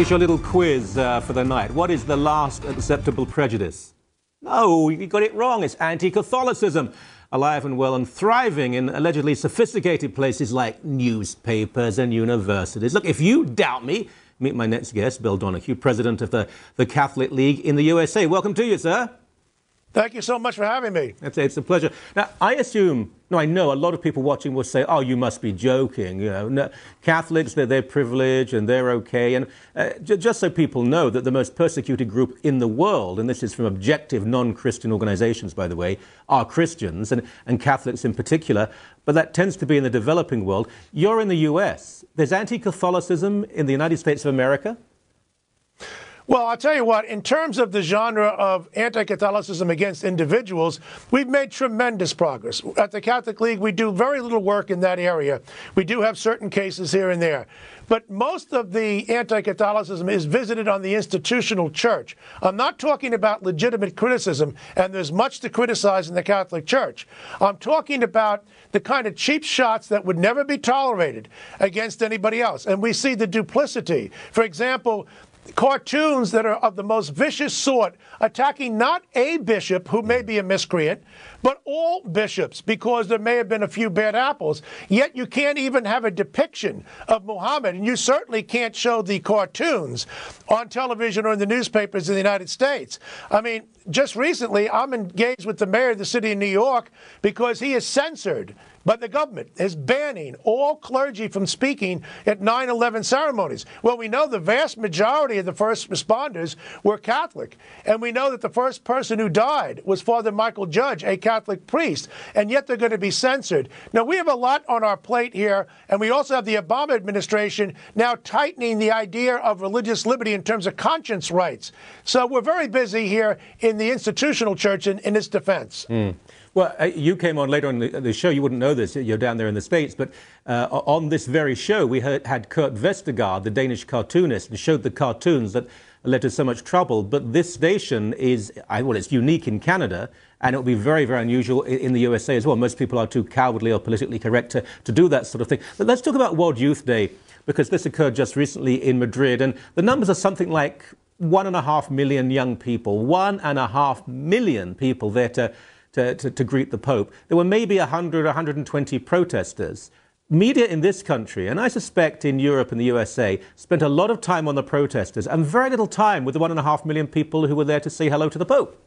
Here's your little quiz for the night. What is the last acceptable prejudice? No, you got it wrong. It's anti-Catholicism. Alive and well and thriving in allegedly sophisticated places like newspapers and universities. Look, if you doubt me, meet my next guest, Bill Donohue, president of the Catholic League in the USA. Welcome to you, sir. Thank you so much for having me. It's a pleasure. Now, I know a lot of people watching will say, oh, you must be joking. You know, no, Catholics, they're privileged and they're okay. And just so people know that the most persecuted group in the world, and this is from objective non-Christian organizations, by the way, are Christians and Catholics in particular. But that tends to be in the developing world. You're in the US. There's anti-Catholicism in the United States of America? Well, I'll tell you what, in terms of the genre of anti-Catholicism against individuals, we've made tremendous progress. At the Catholic League, we do very little work in that area. We do have certain cases here and there. But most of the anti-Catholicism is visited on the institutional church. I'm not talking about legitimate criticism, and there's much to criticize in the Catholic Church. I'm talking about the kind of cheap shots that would never be tolerated against anybody else. And we see the duplicity. For example, cartoons that are of the most vicious sort, attacking not a bishop who may be a miscreant, but all bishops, because there may have been a few bad apples. Yet you can't even have a depiction of Muhammad, and you certainly can't show the cartoons on television or in the newspapers in the United States. I mean, just recently, I'm engaged with the mayor of the city of New York because he is censored. But the government is banning all clergy from speaking at 9/11 ceremonies. Well, we know the vast majority of the first responders were Catholic. And we know that the first person who died was Father Michael Judge, a Catholic priest. And yet they're going to be censored. Now, we have a lot on our plate here. And we also have the Obama administration now tightening the idea of religious liberty in terms of conscience rights. So we're very busy here in the institutional church in its defense. Well, you came on later on the show. You wouldn't know this. You're down there in the States. But on this very show, we had Kurt Vestergaard, the Danish cartoonist, and showed the cartoons that led to so much trouble. But this station is, it's unique in Canada, and it will be very, very unusual in the USA as well. Most people are too cowardly or politically correct to do that sort of thing. But let's talk about World Youth Day, because this occurred just recently in Madrid. And the numbers are something like 1.5 million young people, 1.5 million people there to greet the Pope. There were maybe 100, 120 protesters. Media in this country, and I suspect in Europe and the USA, spent a lot of time on the protesters and very little time with the 1.5 million people who were there to say hello to the Pope.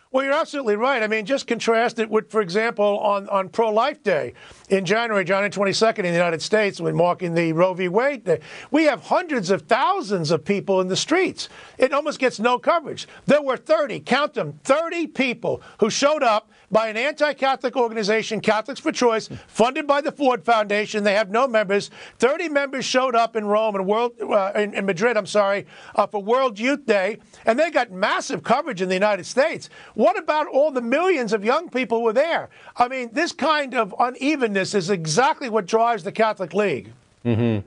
Well, you're absolutely right. I mean, just contrast it with, for example, on Pro-Life Day in January 22nd in the United States, when marking the Roe v. Wade Day. We have hundreds of thousands of people in the streets. It almost gets no coverage. There were 30, count them, 30 people who showed up by an anti-Catholic organization, Catholics for Choice, funded by the Ford Foundation. They have no members. 30 members showed up in Rome and in Madrid, for World Youth Day, and they got massive coverage in the United States. What about all the millions of young people who were there? I mean, this kind of unevenness is exactly what drives the Catholic League. Mm-hmm.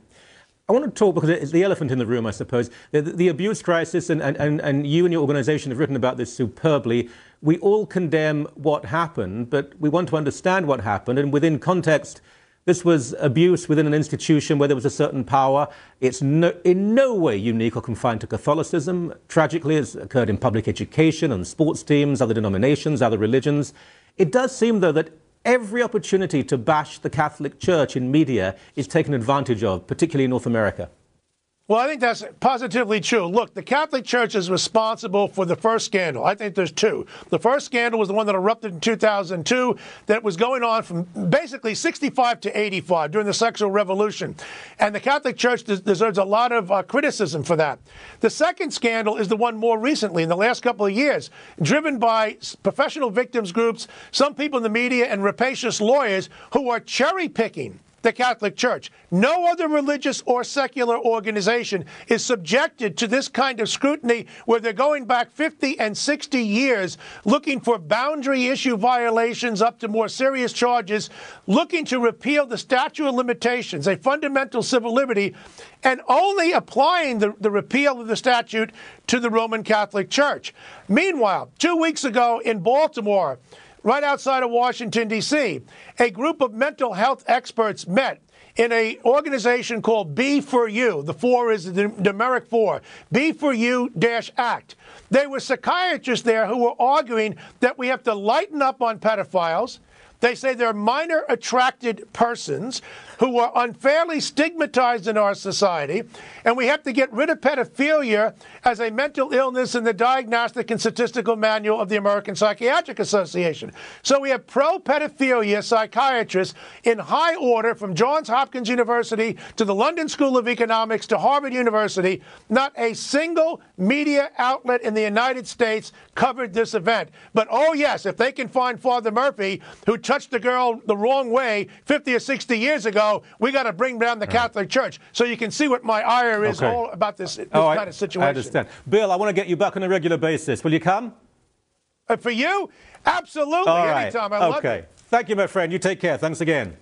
I want to talk, because it's the elephant in the room, I suppose, the abuse crisis, and you and your organization have written about this superbly. We all condemn what happened, but we want to understand what happened, and within context, this was abuse within an institution where there was a certain power. It's in no way unique or confined to Catholicism. Tragically, it's occurred in public education, on sports teams, other denominations, other religions. It does seem, though, that every opportunity to bash the Catholic Church in media is taken advantage of, particularly in North America. Well, I think that's positively true. Look, the Catholic Church is responsible for the first scandal. I think there's two. The first scandal was the one that erupted in 2002 that was going on from basically 65 to 85 during the sexual revolution. And the Catholic Church deserves a lot of criticism for that. The second scandal is the one more recently, in the last couple of years, driven by professional victims groups, some people in the media, and rapacious lawyers who are cherry-picking the Catholic Church. No other religious or secular organization is subjected to this kind of scrutiny, where they're going back 50 and 60 years looking for boundary issue violations up to more serious charges, looking to repeal the statute of limitations, a fundamental civil liberty, and only applying the repeal of the statute to the Roman Catholic Church. Meanwhile, 2 weeks ago in Baltimore, right outside of Washington, D.C. A group of mental health experts met in an organization called B for You. The 4 is the numeric 4. B for You-Act. They were psychiatrists there who were arguing that we have to lighten up on pedophiles. They say they're minor attracted persons who are unfairly stigmatized in our society, and we have to get rid of pedophilia as a mental illness in the Diagnostic and Statistical Manual of the American Psychiatric Association. So we have pro-pedophilia psychiatrists in high order from Johns Hopkins University to the London School of Economics to Harvard University. Not a single media outlet in the United States covered this event. But, oh yes, if they can find Father Murphy, who touched a girl the wrong way 50 or 60 years ago, we got to bring down the Catholic Church. So you can see what my ire is all about this kind of situation. I understand. Bill, I want to get you back on a regular basis. Will you come? For you? Absolutely. Anytime. I love it. Thank you, my friend. You take care. Thanks again.